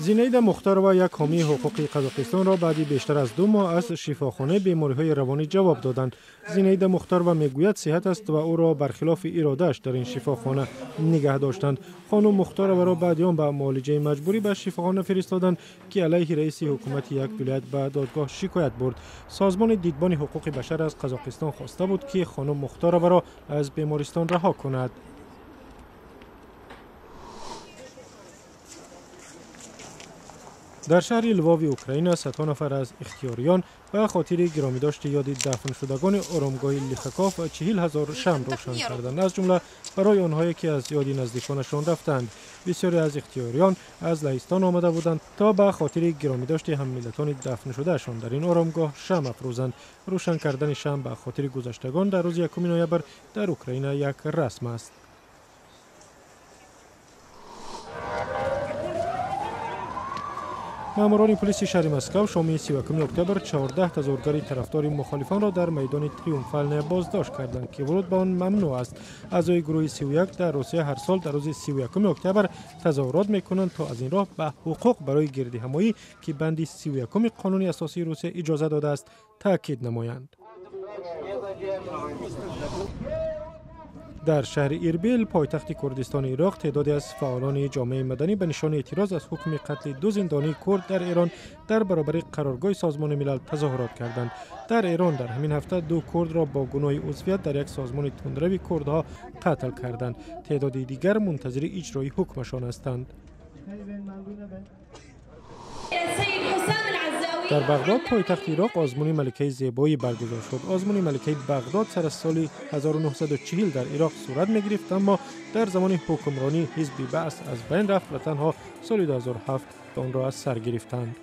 زینید مختار و یک حامی حقوق قزاقستان را بعد بیشتر از 2 ماه از شفاخانه بیماری‌های روانی جواب دادند. زینید مختار و میگوید صحت است و او را برخلاف اراده‌اش در این شفاخانه نگه داشتند. خانم مختار را بعد آن به معالجه مجبوری به شفاخانه فرستادند که علیه رئیس حکومت یک ولایت به دادگاه شکایت برد. سازمان دیدبان حقوق بشر از قزاقستان خواسته بود که خانم مختار را از بیمارستان رها کند. در شهر لواو اوکراین 100 نفر از اختیاریان به خاطر گرامی داشت یاد دفن شدگان آرامگاه لیخکاف 40,000 شمع روشن کردند، از جمله برای آنهایی که از یاد نزدیکانشان رفتند. بسیاری از اختیاریان از لهستان آمده بودند تا به خاطر گرامی داشت هم‌ملتان دفن شدهشان در این آرامگاه شمع افروزند. روشن کردن شمع به خاطر گذشتگان در روز 1 نوامبر در اوکراین یک رسم است. ماموران پلیس شهر مسکو شام 31 اکتبر 14 تظاهرگر طرفدار مخالفان را در میدان تریومفال بازداشت کردند که ورود به آن ممنوع است. اعضای گروه 31 در روسیه هر سال در روز 31 اکتبر تظاهرات میکنند تا از این راه به حقوق برای گردهمایی که بند 31 قانون اساسی روسیه اجازه داده است تاکید نمایند. در شهر ایربیل پایتخت کردستان عراق تعدادی از فعالان جامعه مدنی به نشان اعتراض از حکم قتل 2 زندانی کرد در ایران در برابر قرارگاه سازمان ملل تظاهرات کردند. در ایران در همین هفته 2 کرد را با گناه عضویت در یک سازمان تندروی کردها قتل کردند. تعدادی دیگر منتظر اجرای حکمشان هستند. در بغداد پایتخت عراق آزمون ملکه زیبایی برگزار شد. آزمون ملکه بغداد سر از سال 1940 در عراق صورت می گرفت، اما در زمان حکمرانی حزب بعث از بین رفت و تنها سال 2007 آن را از سر گرفتند.